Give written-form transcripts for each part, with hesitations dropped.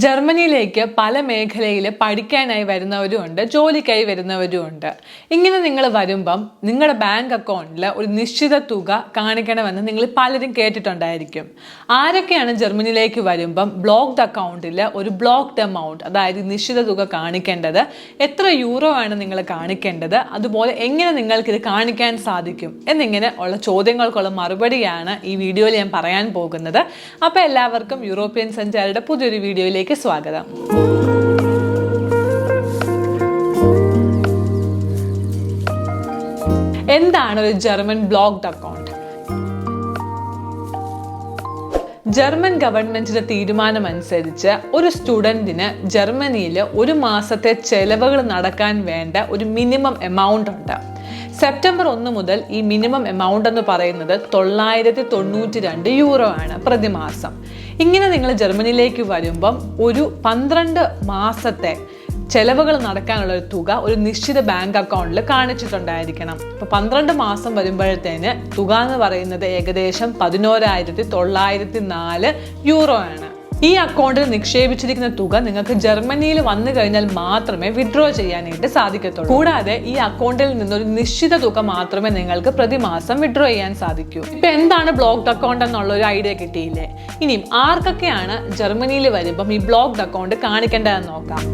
ജർമ്മനിയിലേക്ക് പല മേഖലയിൽ പഠിക്കാനായി വരുന്നവരുമുണ്ട്, ജോലിക്കായി വരുന്നവരുമുണ്ട്. ഇങ്ങനെ നിങ്ങൾ വരുമ്പം നിങ്ങളുടെ ബാങ്ക് അക്കൗണ്ടിൽ ഒരു നിശ്ചിത തുക കാണിക്കണമെന്ന് നിങ്ങൾ പലരും കേട്ടിട്ടുണ്ടായിരിക്കും. ആരൊക്കെയാണ് ജർമ്മനിയിലേക്ക് വരുമ്പം ബ്ലോക്ക്ഡ് അക്കൗണ്ടിൽ ഒരു ബ്ലോക്ക്ഡ് എമൗണ്ട്, അതായത് നിശ്ചിത തുക കാണിക്കേണ്ടത്, എത്ര യൂറോ ആണ് നിങ്ങൾ കാണിക്കേണ്ടത്, അതുപോലെ എങ്ങനെ നിങ്ങൾക്കിത് കാണിക്കാൻ സാധിക്കും എന്നിങ്ങനെ ഉള്ള ചോദ്യങ്ങൾക്കുള്ള മറുപടിയാണ് ഈ വീഡിയോയിൽ ഞാൻ പറയാൻ പോകുന്നത്. അപ്പോൾ എല്ലാവർക്കും യൂറോപ്യൻ സഞ്ചാരിയുടെ പുതിയൊരു വീഡിയോയിലേക്ക് സ്വാഗതം. എന്താണ് ഒരു ജർമ്മൻ ബ്ലോക്ക്ഡ് അക്കൗണ്ട്? ജർമ്മൻ ഗവൺമെന്റിന്റെ തീരുമാനമനുസരിച്ച് ഒരു സ്റ്റുഡന്റിന് ജർമ്മനിയിൽ ഒരു മാസത്തെ ചെലവുകൾ നടക്കാൻ വേണ്ട ഒരു മിനിമം എമൗണ്ട് ഉണ്ട്. സെപ്റ്റംബർ 1 മുതൽ ഈ മിനിമം എമൗണ്ട് എന്ന് പറയുന്നത് 992 യൂറോ ആണ് പ്രതിമാസം. ഇങ്ങനെ നിങ്ങൾ ജർമ്മനിയിലേക്ക് വരുമ്പം ഒരു 12 മാസത്തെ ചെലവുകൾ നടക്കാനുള്ള ഒരു തുക ഒരു നിശ്ചിത ബാങ്ക് അക്കൗണ്ടിൽ കാണിച്ചിട്ടുണ്ടായിരിക്കണം. ഇപ്പൊ 12 മാസം വരുമ്പോഴത്തേന് തുക എന്ന് പറയുന്നത് ഏകദേശം 11,904 യൂറോ ആണ്. ഈ അക്കൗണ്ടിൽ നിക്ഷേപിച്ചിരിക്കുന്ന തുക നിങ്ങൾക്ക് ജർമ്മനിയിൽ വന്നു കഴിഞ്ഞാൽ മാത്രമേ വിഡ്രോ ചെയ്യാനായിട്ട് സാധിക്കത്തുള്ളൂ. കൂടാതെ ഈ അക്കൗണ്ടിൽ നിന്നൊരു നിശ്ചിത തുക മാത്രമേ നിങ്ങൾക്ക് പ്രതിമാസം വിഡ്രോ ചെയ്യാൻ സാധിക്കൂ. ഇപ്പൊ എന്താണ് ബ്ലോക്ക്ഡ് അക്കൗണ്ട് എന്നുള്ള ഒരു ഐഡിയ കിട്ടിയില്ലേ? ഇനിയും ആർക്കൊക്കെയാണ് ജർമ്മനിയിൽ വരുമ്പം ഈ ബ്ലോക്ക്ഡ് അക്കൗണ്ട് കാണിക്കേണ്ടതെന്ന് നോക്കാം.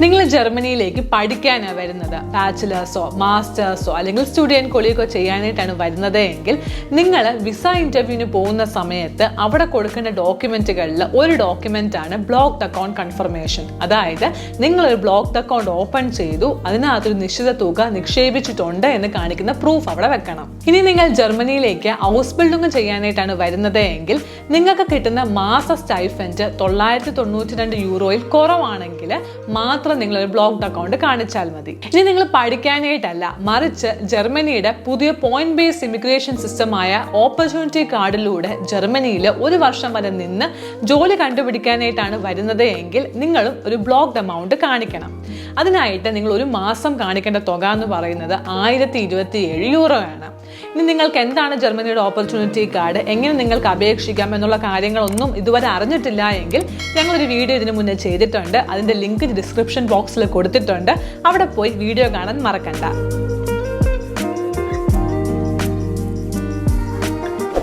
നിങ്ങൾ ജർമ്മനിയിലേക്ക് പഠിക്കാനാണ് വരുന്നത്, ബാച്ചിലേഴ്സോ മാസ്റ്റേഴ്സോ അല്ലെങ്കിൽ സ്റ്റുഡൻറ് കൊളീഗോ ചെയ്യാനായിട്ടാണ് വരുന്നത് എങ്കിൽ നിങ്ങൾ വിസ ഇന്റർവ്യൂവിന് പോകുന്ന സമയത്ത് അവിടെ കൊടുക്കേണ്ട ഡോക്യുമെന്റുകളിൽ ഒരു ഡോക്യുമെന്റ് ആണ് ബ്ലോക്ക്ഡ് അക്കൗണ്ട് കൺഫർമേഷൻ. അതായത് നിങ്ങളൊരു ബ്ലോക്ക്ഡ് അക്കൗണ്ട് ഓപ്പൺ ചെയ്തു, അതിനകത്തൊരു നിശ്ചിത തുക നിക്ഷേപിച്ചിട്ടുണ്ട് എന്ന് കാണിക്കുന്ന പ്രൂഫ് അവിടെ വെക്കണം. ഇനി നിങ്ങൾ ജർമ്മനിയിലേക്ക് ഹൗസ് ബിൽഡിംഗ് ചെയ്യാനായിട്ടാണ് വരുന്നത് എങ്കിൽ നിങ്ങൾക്ക് കിട്ടുന്ന മാസ സ്റ്റൈഫൻഡ് 992 യൂറോയിൽ കുറവാണെങ്കിൽ മാത്രം നിങ്ങൾ ഒരു ബ്ലോക്ക്ഡ് അക്കൗണ്ട് കാണിച്ചാൽ മതി. ഇനി നിങ്ങൾ പഠിക്കാനായിട്ടല്ല, മറിച്ച് ജർമ്മനിയുടെ പുതിയ പോയിന്റ് ബേസ്ഡ് ഇമിഗ്രേഷൻ സിസ്റ്റമായ ഓപ്പർച്യൂണിറ്റി കാർഡിലൂടെ ജർമ്മനിയിൽ 1 വർഷം വരെ നിന്ന് ജോലി കണ്ടുപിടിക്കാനായിട്ടാണ് വരുന്നത് എങ്കിൽ നിങ്ങളും ഒരു ബ്ലോക്ക്ഡ് എമൗണ്ട് കാണിക്കണം. അതിനായിട്ട് നിങ്ങൾ ഒരു മാസം കാണിക്കേണ്ട തുക എന്ന് പറയുന്നത് 1027 യൂറോ ആണ്. ഇനി നിങ്ങൾക്ക് എന്താണ് ജർമ്മനിയുടെ ഓപ്പർച്യൂണിറ്റി കാർഡ്, എങ്ങനെ നിങ്ങൾക്ക് അപേക്ഷിക്കാം എന്നുള്ള കാര്യങ്ങളൊന്നും ഇതുവരെ അറിഞ്ഞിട്ടില്ല എങ്കിൽ ഞങ്ങളൊരു വീഡിയോ ഇതിനു മുന്നേ ചെയ്തിട്ടുണ്ട്. അതിന്റെ ലിങ്ക് ഡിസ്ക്രിപ്ഷൻ ബോക്സിൽ കൊടുത്തിട്ടുണ്ട്. അവിടെ പോയി വീഡിയോ കാണാൻ മറക്കണ്ട.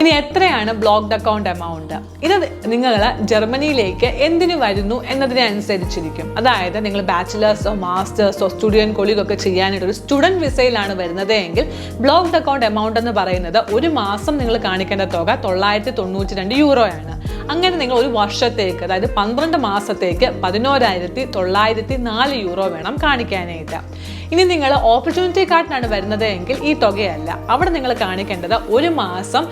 ഇനി എത്രയാണ് ബ്ലോക്ക്ഡ് അക്കൗണ്ട് എമൗണ്ട്? ഇത് നിങ്ങൾ ജർമ്മനിയിലേക്ക് എന്തിനു വരുന്നു എന്നതിനെ അനുസരിച്ചിരിക്കും. അതായത് നിങ്ങൾ ബാച്ചിലേഴ്സോ മാസ്റ്റേഴ്സോ സ്റ്റുഡൻറ് കൊളീഗോ ഒക്കെ ചെയ്യാനായിട്ട് ഒരു സ്റ്റുഡൻറ് വിസയിലാണ് വരുന്നത് എങ്കിൽ ബ്ലോക്ക്ഡ് അക്കൗണ്ട് എമൗണ്ട് എന്ന് പറയുന്നത് ഒരു മാസം നിങ്ങൾ കാണിക്കേണ്ട തുക 992 യൂറോ ആണ്. അങ്ങനെ നിങ്ങൾ ഒരു വർഷത്തേക്ക്, അതായത് 12 മാസത്തേക്ക് 11,904 യൂറോ വേണം കാണിക്കാനായിട്ട്. ഇനി നിങ്ങൾ ഓപ്പർച്യൂണിറ്റി കാർഡിനാണ് വരുന്നത് എങ്കിൽ ഈ തുകയല്ല, അവിടെ നിങ്ങൾ കാണിക്കേണ്ടത് ഒരു മാസം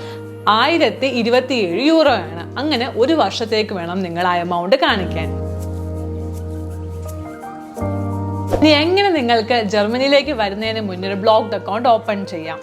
1027 യൂറോ ആണ്. അങ്ങനെ ഒരു വർഷത്തേക്ക് വേണം നിങ്ങൾ ആ എമൗണ്ട് കാണിക്കാൻ. ഇനി എങ്ങനെ നിങ്ങൾക്ക് ജർമ്മനിയിലേക്ക് വരുന്നതിന് മുന്നേ ഒരു ബ്ലോക്ക്ഡ് അക്കൗണ്ട് ഓപ്പൺ ചെയ്യാം?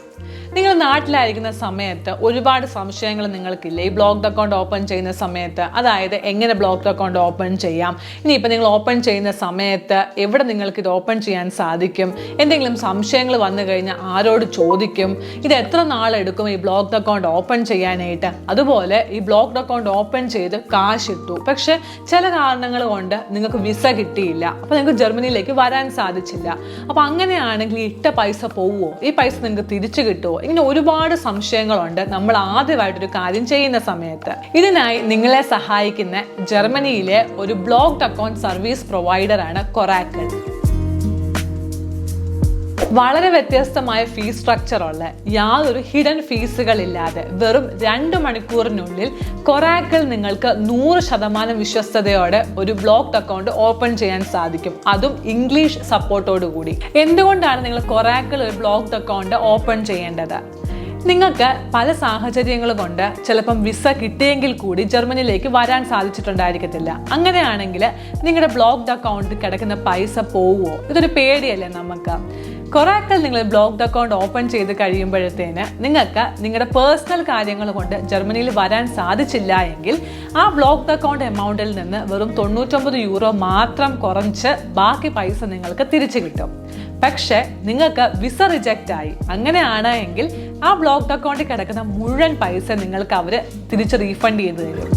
നിങ്ങൾ നാട്ടിലായിരിക്കുന്ന സമയത്ത് ഒരുപാട് സംശയങ്ങൾ നിങ്ങൾക്കില്ല ഈ ബ്ലോക്ക്ഡ് അക്കൗണ്ട് ഓപ്പൺ ചെയ്യുന്ന സമയത്ത്. അതായത് എങ്ങനെ ബ്ലോക്ക്ഡ് അക്കൗണ്ട് ഓപ്പൺ ചെയ്യാം, ഇനിയിപ്പോൾ നിങ്ങൾ ഓപ്പൺ ചെയ്യുന്ന സമയത്ത് എവിടെ നിങ്ങൾക്ക് ഇത് ഓപ്പൺ ചെയ്യാൻ സാധിക്കും, എന്തെങ്കിലും സംശയങ്ങൾ വന്നു കഴിഞ്ഞാൽ ആരോട് ചോദിക്കും, ഇത് എത്ര നാളെടുക്കും ഈ ബ്ലോക്ക്ഡ് അക്കൗണ്ട് ഓപ്പൺ ചെയ്യാനായിട്ട്, അതുപോലെ ഈ ബ്ലോക്ക്ഡ് അക്കൗണ്ട് ഓപ്പൺ ചെയ്ത് കാശ് ഇട്ടു, പക്ഷെ ചില കാരണങ്ങൾ കൊണ്ട് നിങ്ങൾക്ക് വിസ കിട്ടിയില്ല, അപ്പോൾ നിങ്ങൾക്ക് ജർമ്മനിയിലേക്ക് വരാൻ സാധിച്ചില്ല. അപ്പോൾ അങ്ങനെയാണെങ്കിൽ ഇട്ട പൈസ പോവുമോ, ഈ പൈസ നിങ്ങൾക്ക് തിരിച്ചു കിട്ടുമോ, ഇങ്ങനെ ഒരുപാട് സംശയങ്ങളുണ്ട് നമ്മൾ ആദ്യമായിട്ടൊരു കാര്യം ചെയ്യുന്ന സമയത്ത്. ഇതിനായി നിങ്ങളെ സഹായിക്കുന്ന ജർമ്മനിയിലെ ഒരു ബ്ലോക്ക്ഡ് അക്കൗണ്ട് സർവീസ് പ്രൊവൈഡറാണ് കൊറാക്കിൾ. വളരെ വ്യത്യസ്തമായ ഫീസ് സ്ട്രക്ചറുള്ള, യാതൊരു ഹിഡൻ ഫീസുകളില്ലാതെ വെറും 2 മണിക്കൂറിനുള്ളിൽ കൊറാക്കിൾ നിങ്ങൾക്ക് 100% വിശ്വസ്തയോടെ ഒരു ബ്ലോക്ക്ഡ് അക്കൗണ്ട് ഓപ്പൺ ചെയ്യാൻ സാധിക്കും, അതും ഇംഗ്ലീഷ് സപ്പോർട്ടോടു കൂടി. എന്തുകൊണ്ടാണ് നിങ്ങൾ കൊറാക്കിൾ ഒരു ബ്ലോക്ക്ഡ് അക്കൗണ്ട് ഓപ്പൺ ചെയ്യേണ്ടത്? നിങ്ങൾക്ക് പല സാഹചര്യങ്ങൾ കൊണ്ട് ചിലപ്പം വിസ കിട്ടിയെങ്കിൽ കൂടി ജർമ്മനിയിലേക്ക് വരാൻ സാധിച്ചിട്ടുണ്ടായിരിക്കത്തില്ല. അങ്ങനെയാണെങ്കിൽ നിങ്ങളുടെ ബ്ലോക്ക്ഡ് അക്കൗണ്ടിൽ കിടക്കുന്ന പൈസ പോവുമോ, ഇതൊരു പേടിയല്ലേ നമുക്ക്. കൊറാക്കിൾ നിങ്ങൾ ബ്ലോക്ക്ഡ് അക്കൗണ്ട് ഓപ്പൺ ചെയ്ത് കഴിയുമ്പോഴത്തേന് നിങ്ങൾക്ക് നിങ്ങളുടെ പേഴ്സണൽ കാര്യങ്ങൾ കൊണ്ട് ജർമ്മനിയിൽ വരാൻ സാധിച്ചില്ല എങ്കിൽ ആ ബ്ലോക്ക്ഡ് അക്കൗണ്ട് എമൗണ്ടിൽ നിന്ന് വെറും 99 യൂറോ മാത്രം കുറച്ച് ബാക്കി പൈസ നിങ്ങൾക്ക് തിരിച്ചു കിട്ടും. പക്ഷെ നിങ്ങൾക്ക് വിസ റിജക്റ്റ് ആയി, അങ്ങനെയാണ് എങ്കിൽ ആ ബ്ലോക്ക്ഡ് അക്കൗണ്ടിൽ കിടക്കുന്ന മുഴുവൻ പൈസ നിങ്ങൾക്ക് അവർ തിരിച്ച് റീഫണ്ട് ചെയ്ത് തരും.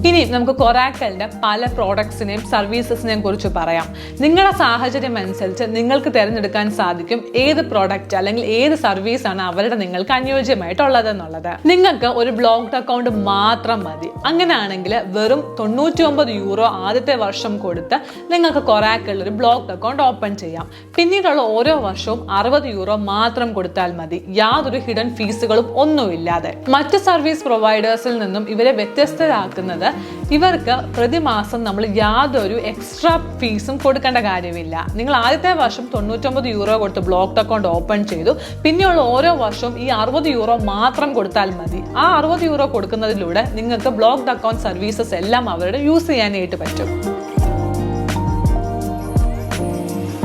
ഇനി നമുക്ക് കൊറാക്കലിന്റെ പല പ്രോഡക്ട്സിനെയും സർവീസസിനെയും കുറിച്ച് പറയാം. നിങ്ങളുടെ സാഹചര്യം അനുസരിച്ച് നിങ്ങൾക്ക് തിരഞ്ഞെടുക്കാൻ സാധിക്കും ഏത് പ്രോഡക്റ്റ് അല്ലെങ്കിൽ ഏത് സർവീസ് ആണ് അവരുടെ നിങ്ങൾക്ക് അനുയോജ്യമായിട്ടുള്ളത് എന്നുള്ളത്. നിങ്ങൾക്ക് ഒരു ബ്ലോക്ക്ഡ് അക്കൗണ്ട് മാത്രം മതി. അങ്ങനെയാണെങ്കിൽ വെറും €99 ആദ്യത്തെ വർഷം കൊടുത്ത് നിങ്ങൾക്ക് കൊറാക്കലിൽ ഒരു ബ്ലോക്ക്ഡ് അക്കൗണ്ട് ഓപ്പൺ ചെയ്യാം. പിന്നീടുള്ള ഓരോ വർഷവും €60 മാത്രം കൊടുത്താൽ മതി, യാതൊരു ഹിഡൻ ഫീസുകളും ഒന്നുമില്ലാതെ. മറ്റ് സർവീസ് പ്രൊവൈഡേഴ്സിൽ നിന്നും ഇവരെ വ്യത്യസ്തരാക്കുന്നത് ഇവർക്ക് പ്രതിമാസം നമ്മൾ യാതൊരു എക്സ്ട്രാ ഫീസും കൊടുക്കേണ്ട കാര്യമില്ല. നിങ്ങൾ ആദ്യത്തെ വർഷം €99 കൊടുത്ത് ബ്ലോക്ക്ഡ് അക്കൗണ്ട് ഓപ്പൺ ചെയ്തു, പിന്നെയുള്ള ഓരോ വർഷവും ഈ €60 മാത്രം കൊടുത്താൽ മതി. ആ €60 കൊടുക്കുന്നതിലൂടെ നിങ്ങൾക്ക് ബ്ലോക്ക്ഡ് അക്കൗണ്ട് സർവീസസ് എല്ലാം അവരുടെ യൂസ് ചെയ്യാനായിട്ട് പറ്റും.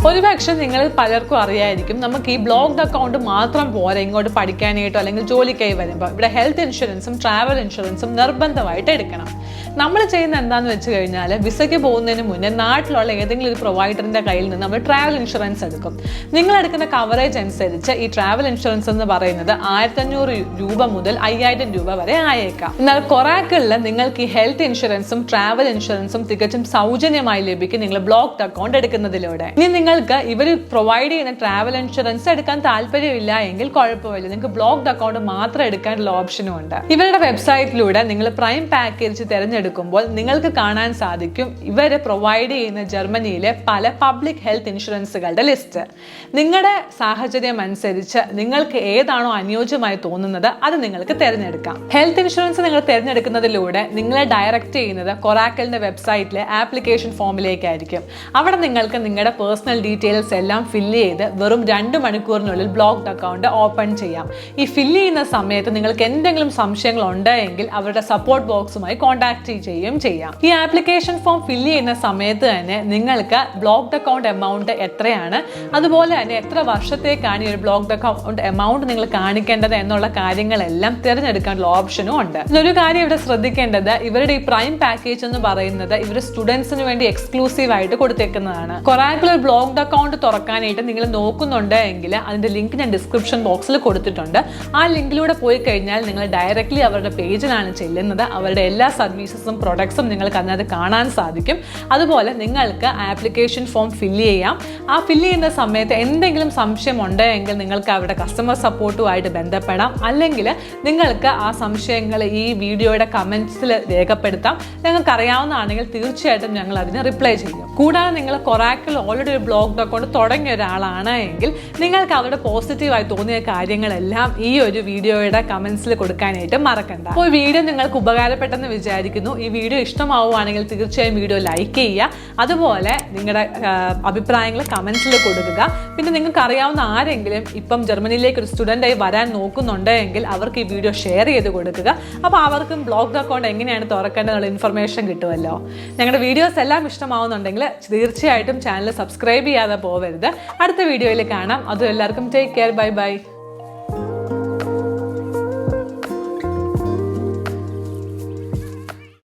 ഒരുപക്ഷെ നിങ്ങൾ പലർക്കും അറിയായിരിക്കും, നമുക്ക് ഈ ബ്ലോക്ക്ഡ് അക്കൗണ്ട് മാത്രം പോരാ ഇങ്ങോട്ട് പഠിക്കാനായിട്ടോ അല്ലെങ്കിൽ ജോലിക്കായി വരുമ്പോൾ. ഇവിടെ ഹെൽത്ത് ഇൻഷുറൻസും ട്രാവൽ ഇൻഷുറൻസും നിർബന്ധമായിട്ട് എടുക്കണം. നമ്മൾ ചെയ്യുന്ന എന്താണെന്ന് വെച്ച് കഴിഞ്ഞാൽ വിസയ്ക്ക് പോകുന്നതിന് മുന്നേ നാട്ടിലുള്ള ഏതെങ്കിലും ഒരു പ്രൊവൈഡറിന്റെ കയ്യിൽ നിന്ന് നമ്മൾ ട്രാവൽ ഇൻഷുറൻസ് എടുക്കും. നിങ്ങൾ എടുക്കുന്ന കവറേജ് അനുസരിച്ച് ഈ ട്രാവൽ ഇൻഷുറൻസ് എന്ന് പറയുന്നത് ₹1500 മുതൽ ₹5000 വരെ ആയേക്കാം. എന്നാൽ കൊറാക്കലിൽ നിങ്ങൾക്ക് ഈ ഹെൽത്ത് ഇൻഷുറൻസും ട്രാവൽ ഇൻഷുറൻസും തികച്ചും സൗജന്യമായി ലഭിക്കും നിങ്ങൾ ബ്ലോക്ക്ഡ് അക്കൗണ്ട് എടുക്കുന്നതിലൂടെ. ഇനി നിങ്ങൾക്ക് ഇവർ പ്രൊവൈഡ് ചെയ്യുന്ന ട്രാവൽ ഇൻഷുറൻസ് എടുക്കാൻ താല്പര്യമില്ല എങ്കിൽ കുഴപ്പമില്ല, നിങ്ങൾക്ക് ബ്ലോക്ക്ഡ് അക്കൗണ്ട് മാത്രം എടുക്കാനുള്ള ഓപ്ഷനും ഉണ്ട്. ഇവരുടെ വെബ്സൈറ്റിലൂടെ നിങ്ങൾ പ്രൈം പാക്കേജ് തിരഞ്ഞെടുക്കുമ്പോൾ നിങ്ങൾക്ക് കാണാൻ സാധിക്കും ഇവർ പ്രൊവൈഡ് ചെയ്യുന്ന ജർമ്മനിയിലെ പല പബ്ലിക് ഹെൽത്ത് ഇൻഷുറൻസുകളുടെ ലിസ്റ്റ്. നിങ്ങളുടെ സാഹചര്യം അനുസരിച്ച് നിങ്ങൾക്ക് ഏതാണോ അനുയോജ്യമായി തോന്നുന്നത് അത് നിങ്ങൾക്ക് തിരഞ്ഞെടുക്കാം. ഹെൽത്ത് ഇൻഷുറൻസ് നിങ്ങൾ തിരഞ്ഞെടുക്കുന്നതിലൂടെ നിങ്ങളെ ഡയറക്റ്റ് ചെയ്യുന്നത് കൊറാക്കലിന്റെ വെബ്സൈറ്റിലെ ആപ്ലിക്കേഷൻ ഫോമിലേക്കായിരിക്കും. അവിടെ നിങ്ങൾക്ക് നിങ്ങളുടെ പേഴ്സണൽ ഡീറ്റെയിൽസ് എല്ലാം ഫില്ല് ചെയ്ത് വെറും 2 മണിക്കൂറിനുള്ളിൽ ബ്ലോക്ക്ഡ് അക്കൗണ്ട് ഓപ്പൺ ചെയ്യാം. ഈ ഫില്ല് ചെയ്യുന്ന സമയത്ത് നിങ്ങൾക്ക് എന്തെങ്കിലും സംശയങ്ങൾ ഉണ്ടെങ്കിൽ അവരുടെ സപ്പോർട്ട് ബോക്സുമായി കോൺടാക്ട് ചെയ്യുകയും ചെയ്യാം. ഈ ആപ്ലിക്കേഷൻ ഫോം ഫില്ല് ചെയ്യുന്ന സമയത്ത് തന്നെ നിങ്ങൾക്ക് ബ്ലോക്ക്ഡ് അക്കൗണ്ട് എമൗണ്ട് എത്രയാണ്, അതുപോലെ തന്നെ എത്ര വർഷത്തേക്കാണ് ഈ ഒരു ബ്ലോക്ക്ഡ് അക്കൗണ്ട് എമൗണ്ട് നിങ്ങൾ കാണിക്കേണ്ടത് എന്നുള്ള കാര്യങ്ങളെല്ലാം തിരഞ്ഞെടുക്കാനുള്ള ഓപ്ഷനും ഉണ്ട്. ഇതൊരു കാര്യം ഇവിടെ ശ്രദ്ധിക്കേണ്ടത്, ഇവരുടെ ഈ പ്രൈം പാക്കേജ് എന്ന് പറയുന്നത് ഇവർ സ്റ്റുഡൻസിന് വേണ്ടി എക്സ്ക്ലൂസീവ് ആയിട്ട് കൊടുത്തേക്കുന്നതാണ്. കൊറാക്കലിൽ ബ്ലോക്ക്ഡ് അക്കൗണ്ട് തുറക്കാനായിട്ട് നിങ്ങൾ നോക്കുന്നുണ്ട് എങ്കിൽ അതിന്റെ ലിങ്ക് ഞാൻ ഡിസ്ക്രിപ്ഷൻ ബോക്സിൽ കൊടുത്തിട്ടുണ്ട്. ആ ലിങ്കിലൂടെ പോയി കഴിഞ്ഞാൽ നിങ്ങൾ ഡയറക്റ്റ്ലി അവരുടെ പേജിലാണ് ചെല്ലുന്നത്. അവരുടെ എല്ലാ സർവീസസും പ്രൊഡക്ട്സും നിങ്ങൾക്ക് അതിനകത്ത് കാണാൻ സാധിക്കും. അതുപോലെ നിങ്ങൾക്ക് ആപ്ലിക്കേഷൻ ഫോം ഫില്ല് ചെയ്യാം. ആ ഫില്ല് ചെയ്യുന്ന സമയത്ത് എന്തെങ്കിലും സംശയം ഉണ്ടെങ്കിൽ നിങ്ങൾക്ക് അവരുടെ കസ്റ്റമർ സപ്പോർട്ടുമായിട്ട് ബന്ധപ്പെടാം. അല്ലെങ്കിൽ നിങ്ങൾക്ക് ആ സംശയങ്ങൾ ഈ വീഡിയോയുടെ കമൻസിൽ രേഖപ്പെടുത്താം. നിങ്ങൾക്ക് അറിയാവുന്നതാണെങ്കിൽ തീർച്ചയായിട്ടും ഞങ്ങൾ അതിന് റിപ്ലൈ ചെയ്യും. കൂടാതെ നിങ്ങൾ കൊറാക്കൽ ഓൾറെഡി ഒരു ബ്ലോക്ക്ഡ് അക്കൗണ്ട് തുടങ്ങിയ ഒരാളാണ് എങ്കിൽ നിങ്ങൾക്ക് അവരുടെ പോസിറ്റീവായി തോന്നിയ കാര്യങ്ങളെല്ലാം ഈ ഒരു വീഡിയോയുടെ കമൻസിൽ കൊടുക്കാനായിട്ട് മറക്കണ്ട. അപ്പോൾ ഈ വീഡിയോ നിങ്ങൾക്ക് ഉപകാരപ്പെട്ടെന്ന് വിചാരിക്കുന്നു. ഈ വീഡിയോ ഇഷ്ടമാവുകയാണെങ്കിൽ തീർച്ചയായും വീഡിയോ ലൈക്ക് ചെയ്യുക. അതുപോലെ നിങ്ങളുടെ അഭിപ്രായങ്ങൾ കമൻസിൽ കൊടുക്കുക. പിന്നെ നിങ്ങൾക്ക് അറിയാവുന്ന ആരെങ്കിലും ഇപ്പം ജർമ്മനിയിലേക്ക് ഒരു സ്റ്റുഡൻ്റായി വരാൻ നോക്കുന്നുണ്ടെങ്കിൽ അവർക്ക് ഈ വീഡിയോ ഷെയർ ചെയ്ത് കൊടുക്കുക. അപ്പോൾ അവർക്കും ബ്ലോക്ക്ഡ് അക്കൗണ്ട് എങ്ങനെയാണ് തുറക്കേണ്ടതെന്നുള്ള ഇൻഫർമേഷൻ കിട്ടുമല്ലോ. ഞങ്ങളുടെ വീഡിയോസ് എല്ലാം ഇഷ്ടമാവുന്നുണ്ടെങ്കിൽ തീർച്ചയായിട്ടും ചാനൽ സബ്സ്ക്രൈബ് ചെയ്യാതെ പോവരുത്. അടുത്ത വീഡിയോയിൽ കാണാം. അതും എല്ലാവർക്കും ടേക്ക് കെയർ, ബൈ ബൈ.